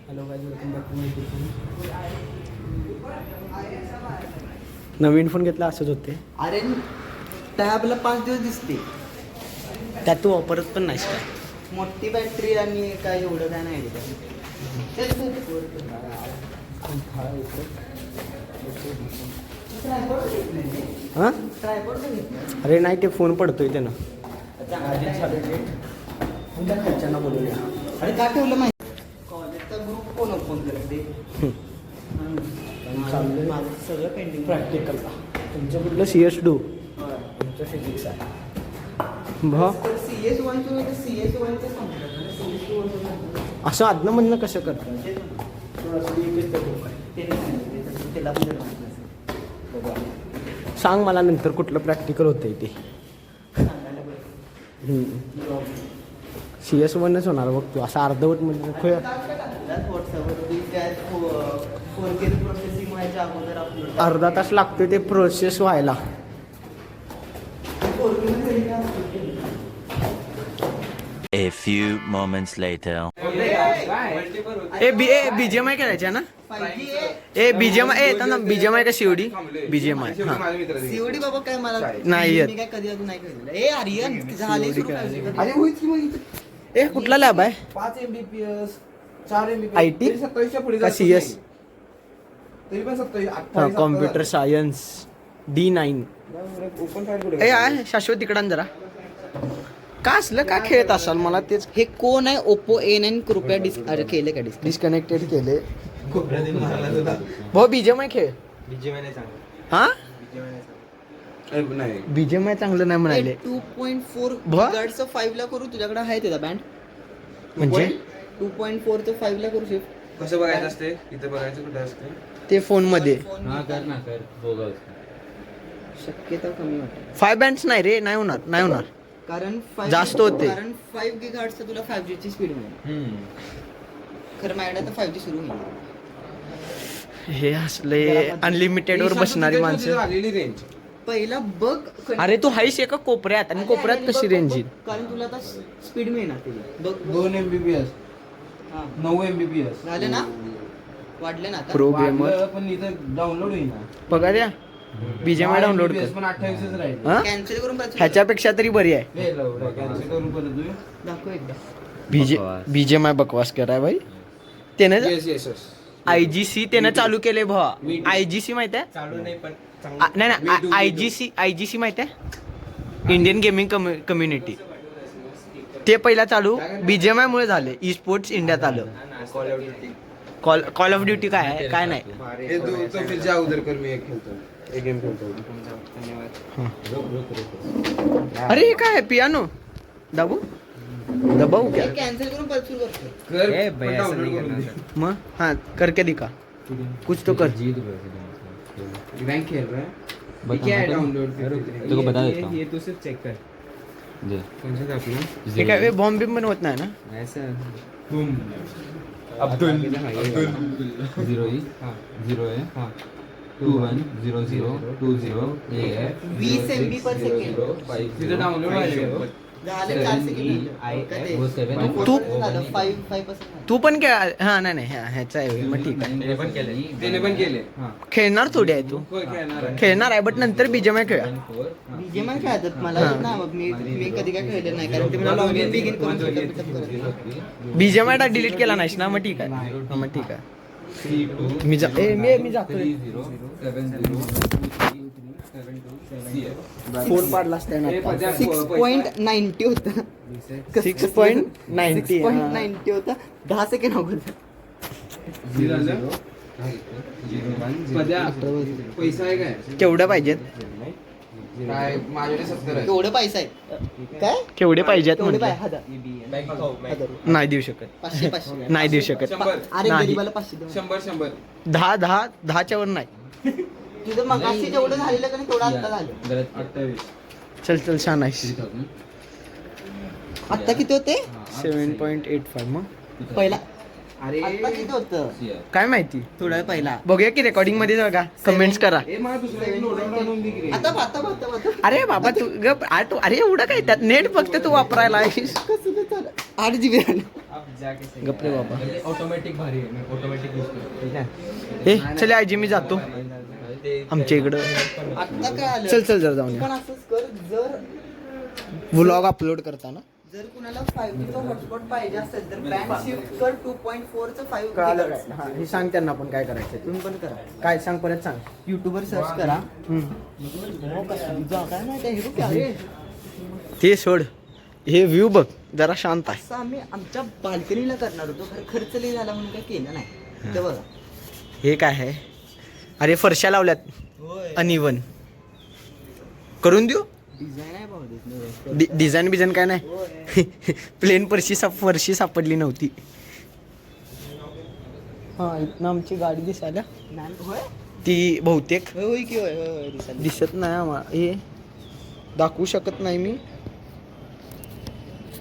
Hello guys, welcome back to my YouTube channel. नवीन phone घेतला असंच होते. अरे टॅबला 5 दिवस दिसते. त्यात तू वापरत पण नाहीस काय. मोठी बॅटरी आणि काय एवढं काय नाही हां अरे नाही, ते फोन पडतोय त्यानं. घरच्यांना बोलवूया. अरे काय ठेवलं माहिती, कॉलेजचा ग्रुप कोण ओपन करते. माझं सगळं पेंडिंग. प्रॅक्टिकलला तुमचं कुठलं CS2 तुमचं फिजिक्स आहे. CS 1 CS 1 असं आदनमधनं कसं करतं. त्याला पण सांग मला नंतर कुठलं प्रॅक्टिकल होतंय ते. CS1च होणार बघ तू. असं अर्धवट म्हणजे प्रोसेसिंग व्हायच्या अगोदर आपलं अर्धा तास लागतोय ते प्रोसेस व्हायला. A few moments later. BGMI करायच्या ना. BGMI BGMI का COD BGMI. सीओडी बाबा काय मला नाही येत. मी काय कधी अजून नाही केलेलं. आर्यन झाले सुरू. अरे होईच की मग. कुठला लॅब आहे. 5 Mbps 4 Mbps IT? 27च्या पुढे का जात CS? नाही. तरी पण 27 computer science D9. Open file कुठे आहे शाश्वत तिकडं जरा. का असलं का खेळत असाल मला तेच. हे कोण आहे. ओप्पो A9 कृपया अरे केले का डिस्कनेक्टेड केले. भाऊ BGMI खेळ. हा नाही. BGMI चांगलं नाही म्हणाले. 2.4 बा? गिगाहर्ट्झचं 5 ला करू. तुझ्याकडे आहे त्याचा बँड. म्हणजे 2.4 ते 5 ला करू शिफ्ट. कसं बघायचं असते, इथं बघायचं कुठे असते. ते फोन मध्ये शक्यता कमी वाटते. 5 बँड्स नाही रे. नाही होणार कारण जास्त होते. कारण 5 गिगाहर्ट्झ तुला 5G ची स्पीड मिळेल. खरं माझ्याकडे आता 5G सुरू होईल. हे असले अनलिमिटेड वर बसणारी माणसं. आलेली रेंज पहिला बघ. अरे तू हाईस एका कोपऱ्यात आणि कोपऱ्यात कशी रेंज येईल. कारण तुला आता स्पीड मिळणार तुझी. बघ 2 Mbps हा. 9 Mbps झाले ना. वाढले ना आता. प्रो गेमर वाढलं, पण इथं डाउनलोड होईल ना. बघा द्या. BGMI डाउनलोड कर. पण 28च राहील. हा? कॅन्सल करून परत ह्याच्यापेक्षा तरी बरी आहे. कॅन्सल करून परत देऊ. दाखव एकदा. BGMI बकवास कराय भाई. त्यानं येस IGC त्यानं चालू केले भावा. IGC माहित आहे. चालू नाही पण नाही IGC माहित आहे. Indian gaming community. ते पहिला चालू BGMI मुळे झाले. ई स्पोर्ट्स इंडियात आलं. कॉल ऑफ ड्युटी काय आहे काय नाही. हे तो फिर जा उधर कर, मी एक गेम खेळतो. अरे हे काय आहे पियानो. दबाऊ क्या. कॅन्सल करून परत सुरू करतो. कर पण डाउनलोड करून दे. मग हाँ करके दिखा. कुछ तो कर. रैंक खेल रहा है. ये क्या है डाउनलोड. तेरे को बता देता हूँ. ये तो सिर्फ चेक कर. जी. कौन सा था अपना. हे काय बॉम्ब बिम बनवत नाही ना. ऐसा तुम अब्दुल 0E हाँ 0A हाँ 210020 AF 20 MB पर सेकंड. तिथं डाउनलोड व्हायला झाले 4 सेकंड. तू- 5% तू पण काय. हा नाही ह्याचा आहे मग ठीक आहे. त्याने पण केले. हाँ खेळणार थोडी आहे तू. कोण खेळणार आहे. खेळणार आहे बट नंतर BGMI खेळा. बीजेमआय खेळतात मला येत ना. मग मी कधी काय खेळले नाही कारण ते मला लॉगिन बिगिन करून पिकअप करत. BGMI डिलीट केला नाहीस ना मग ठीक आहे. हा, मग ठीक आहे. मी जातो. 30 फोन पाडलास त्यानं. 6.90 होता. 6.90 6.90 होता. 10 सेकंड अगोदर. पैसा आहे काय. केवढ्या पाहिजेत. काय माझ्याकडे 70 आहे. एवढे पैसे आहेत काय. केवढे पाहिजेत एवढे म्हटलं. 1000 नाही देऊ शकत. 500 नाही देऊ शकत. 100 अरे नाही. गरीबाला 500 देऊ. 100 10च्या वर नाही. तुझं मगाशी जेवढं झालेलं का नाही तेवढं आता झालं. 28 चल छान आहेस. आता किती होते 7.85 मग पहिला. अरे आता किती होतं काय माहिती. थोडा वेळ पहिला. बघूया की रेकॉर्डिंग मध्ये बघा. कमेंट्स करा. ए मला दुसरा एक नोट आणून दे की रे. आता अरे बाबा तू अरे एवढं काय त्यात नेट फक्त तू वापरायला आहेस. 8 GB गप्पे बाबा ऑटोमॅटिक भारी आहे, मी ऑटोमॅटिक यूज करतो. ठीक आहे. ए चल आयजी मी जातो आमच्या इकडं. आता काय आलं चल चल जर जाऊन पण असंच कर, जर व्लॉग अपलोड करताना जर कुणाला 5G चा हॉटस्पॉट पाहिजे असेल तर बँड शिफ्ट कर 2.4 चं 5G कळालं कर. काय? हा, हे सांग त्यांना पण काय करायचं तुम्ही पण करा. काय सांग परत सांग. युट्यूबवर सर्च करा. काय माहिती हे बघ अरे ते सोड, हे व्ह्यू बघ जरा शांत आहे. असं आम्ही आमच्या बाल्कनीला करणार होतो, खर्च लई झाला म्हणून काय केलं नाही. ते बघा हे काय आहे? अरे फरशा लावल्यात होय अनइवन. करून देऊ डिझाईन आहे भाऊ. डिझाईन बिझाईन काय नाही. होय प्लेन फरशी सापडली नव्हती. हा इथनं आमची गाडी दिसायला नाही होय ती बहुतेक होय की होय होय होय दिसायला. दिसत नाही आम्हाला. हे दाखवू शकत नाही मी,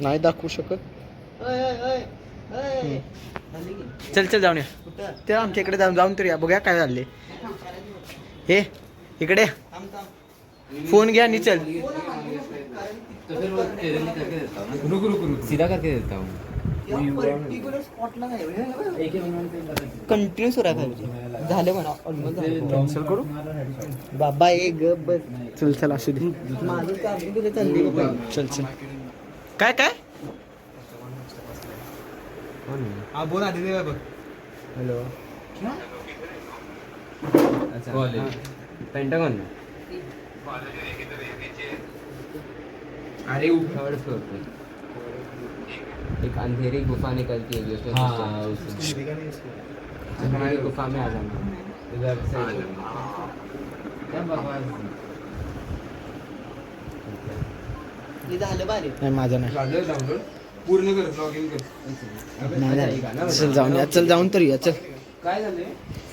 नाही दाखवू शकत. होय होय होय होय. झाली की? चल चल जाऊन या. कुठं? ते आमच्या इकडे जाऊन तर या, बघूया काय झाले. हे इकडे थांब थांब. फोन घ्या आणि चल. सीधा करके देता हूँ. पर्टिक्युलर स्पॉटला नाही कंटिन्यू सुरू आहे 5G. झालं म्हणा ऑलमोस्ट झालं. कॅन्सल करू बाबा एक गप बस. चल चल असू दे. माझं चार्जिंग कुठे चालली गं बाई? चल चल. काय काय बोल आधी दे बघ. हॅलो कॉलेज पेंटागन अरे थर्ड फ्लोर पे एक अंधेरी गुफा निकलती है उसमें हमारी गुफा में आ जाना इधर से क्या बकवास. हे झालं भारी. नाही माझं नाही. झालं डाउनलोड पूर्ण कर, लॉग इन कर. नाही झालं. चल जाऊन या, चल जाऊन तर या. चल काय झालंय?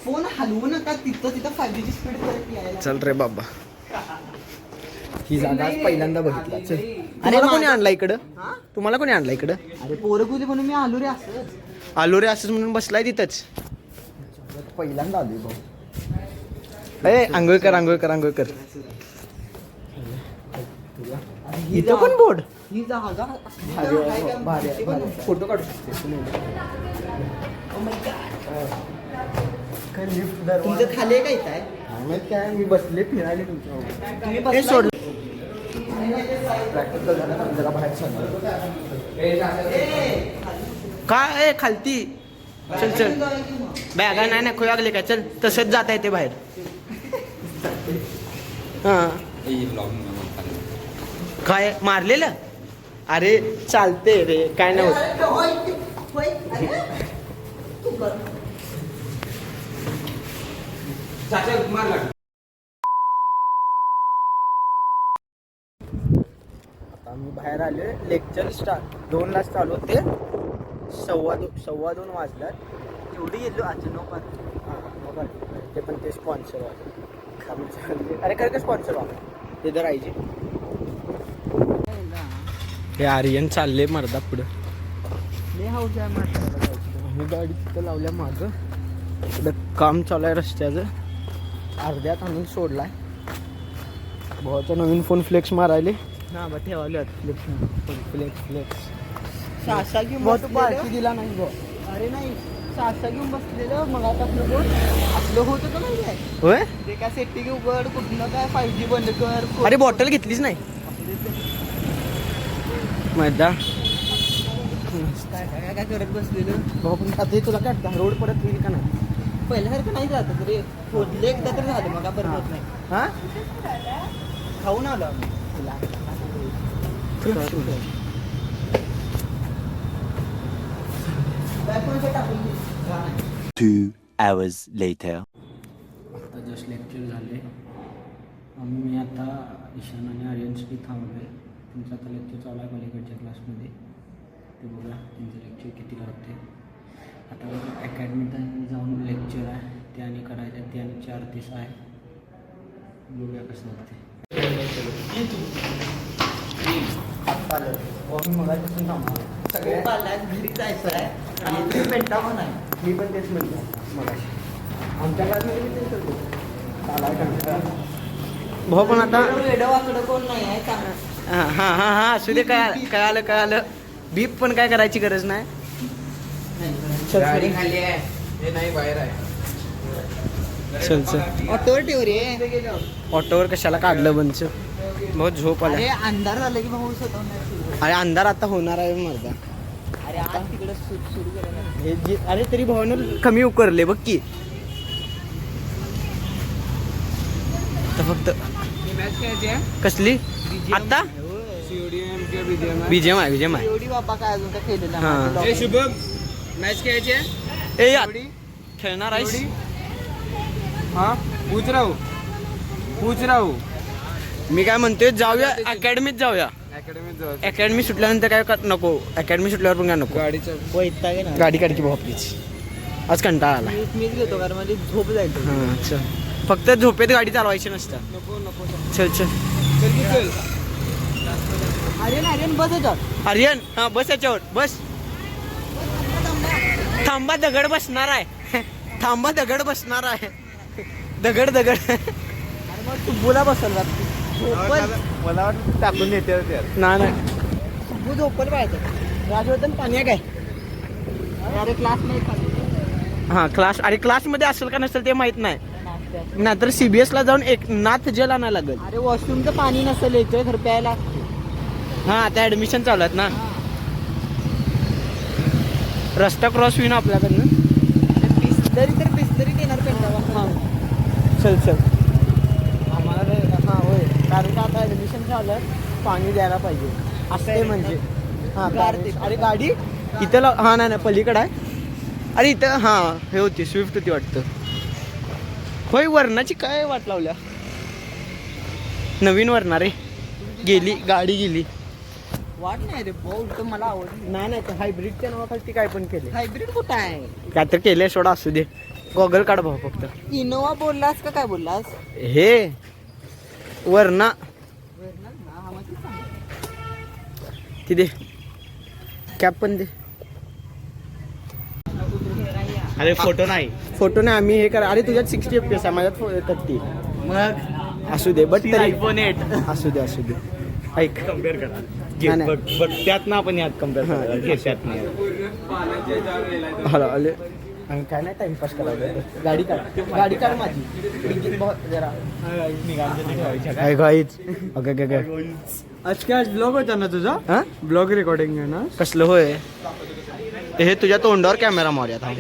फोन हलवू नका, तिथं 5G ची स्पीड परत यायला. चल रे बाबा. ही जागा आज पहिल्यांदा बघितला. चल अरे तुम्हाला कोणी माझं- आणला इकडं? हा? तुम्हाला कोणी आणला इकडं? अरे पोरं कुठे म्हणून मी आलो रे असंच. आलो रे असंच म्हणून बसलाय तिथंच. पहिल्यांदा आलोय भाऊ. ए आंघोळ कर आंघोळ कर आंघोळ कर. ही इथं पण बोर्ड. ही जागा असली भारी तर आहे, काय हो, काय भारी माहिती आहे, पण भारी आहे. फोटो काढू शकते. Oh my God. काय लिफ्ट तुमचं खाली आहे का इथं आहे? काय मी बसले फिरायले तुमच्या तुम्ही हे बसलाय? सोड. प्रॅक्टिकल झालं जरा बाहेर चाललो. काय खालती. चल चल बॅगा नाही ना खोयागले काय. चल तसंच जाता येते बाहेर. हां काय मारलेलं. अरे चालते रे काय नाही होत. अरे, होय, होय, अरे. तू कर. मार लाग. आता मी बाहेर आले. लेक्चर स्टार्ट 2ला चालू होते. सव्वा दोन वाजल्यात. एवढी गेलो आज नो ते पण ते स्पॉन्सर वाले. अरे खरं स्पॉन्सर वाले ते तर आईजे. हे आर्यन चालले मर्दा पुढं. आम्ही गाडी तिथं लावल्या मागं. इकडं काम चालू आहे रस्त्याचं. अर्ध्यात आणून सोडलाय. भावाचा नवीन फोन फ्लेक्स मारायले. ना बा ठेवाले फ्लेक्स सासा घेऊन भाऊ तू पार्टी बसलेलं. दिला नाही भाऊ. अरे नाही सासा घेऊन बसलेलं मग आता आपलं कोण आपलं होत होतं नाही काय होय. ते काय सेटिंग उघड कुठलं काय 5G बंद कर. अरे बॉटल घेतलीच नाही मैदा. काय काय काय करत बसलेलं. भाऊ पण आता हे तुला काय रोड परत होईल का नाही. पहिल्यासारखं नाही जात रे. फोडले एकदा तर झालं मग आपण होत नाही. हा खाऊन आलो आम्ही. बॅकमध्ये टाकून दे. हा, नाही. 2 hours later. आता जस्ट लेक्चर झाले. मी आता ईशान आणि आर्यनसाठी थांबलो आहे. तुमचं आता लेक्चर चालू आहे पलीकडच्या क्लासमध्ये. ते बघा तुमचं लेक्चर किती लागते. आता अकॅडमीत जाऊन लेक्चर आहे ते आणि करायचं आहे. ते आणि 4:30 आहे. बघूया कसं लागते. आत्ता आलं मी मगापासून थांबलो. सगळे पाल्यात घरी जायचं आहे आणि तुम्ही पेंटा पण आहे. मी पण तेच म्हणतो मगाशी. आमच्या क्लासमध्ये मी तेच करतो. चालाय का भाऊ पण आता वेडं वाकडं कोण नाही आहे चांगलं. हां हां हां हां असू दे. काय आलं बीप पण काय करायची गरज नाही. गाडी खाली आहे हे नाही बाहेर आहे चल चल ऑटोवर ठेव रे. ऑटोवर कशाला काढलं बंच बहुत झोप अरे आला. अंधार झालं की भाऊ स्वतः. अरे अंधार आता होणार आहे मर्दा. अरे आज तिकडे सुरू केलं. हे अरे तरी भावानं कमी उकरले बघ की. आता फक्त मॅच खेळायची आहे कसली आता बीजेम आहे एवढी बाबा काय अजून काय केलेलं हा. नाही. ए शुभम मॅच खेळायची आहे ए यार खेळणार आहेस. हा पूछ रहा हूँ मी काय म्हणतोय जाऊया अकॅडमीत जाऊया. अकॅडमीत जाऊ अकॅडमी सुटल्यानंतर काय नको. अकॅडमी सुटल्यावर पण काय नको. गाडीच्या वैताग आहे ना. गाडी काढ की भाऊ प्लीज. आज कंटाळा आला. मीच घेतो कारण माझी झोप जायचं. हां चल फक्त झोपेत गाडी चालवायची नसतं. नको चल चल चल आर्यन बस याच्यावर. आर्यन हा बस याच्यावर बस. थांबा दगड बसणार आहे. थांबा दगड बसणार आहे. दगड अरे मग तू बोला बसल झोपल. मला वाटतं टाकून येते नाही तू झोपल पाहिजे. राजवर्धन पाणी आहे काय. अरे क्लास नाही. हां क्लास. अरे क्लासमध्ये असेल का नसेल ते माहित नाही. नाहीतर CBS ला जाऊन एक नाथ जल आणायला लागेल. अरे वॉशरूमचं पाणी नसेल येतोय घर प्यायला. हां आता ऍडमिशन चालू आहेत ना. रस्ता क्रॉस होईन आपल्याकडनं. बिस्लरी देणार पेंटा. चल चल आम्हाला हां होय कारण का आता ॲडमिशन झालं पाणी द्यायला पाहिजे असते म्हणजे. हां अरे गाडी इथं हां नाही पलीकडं आहे. अरे इथं हां हे होती स्विफ्ट होती वाटतं. होय वरणाची काय वाट लावल्या. नवीन वरणार रे गेली गाडी गेली. वाट नाही रे भाऊ तर मला आवडली. नाही ते हायब्रिडच्या नावाखाली काय पण केले. हायब्रिड कुठं आहे. काय तर केले सोडा असू दे. गॉगल काढ भाऊ फक्त. इनोवा बोललास का काय बोललास. हे वरना ती दे कॅप पण दे. अरे फोटो नाही. फोटो नाही आम्ही हे करा. अरे तुझ्यात 60 FPS आहे माझ्यात 30. मग असू दे बट तरी iPhone 8 असू दे ऐक कम्पेअर करा. नाही, नाही. बट त्यात ना आपण यात कम्पेअर करा. घे त्यात नाही. हॅलो आले आणि काय नाही टाइमपास करायला. गाडी काढ माझी जरा काय गाईच. आज काय ब्लॉग होता ना तुझा हां ब्लॉग रेकॉर्डिंग आहे ना कसलं होय हे तुझ्या तोंडावर कॅमेरा मारूया थांब.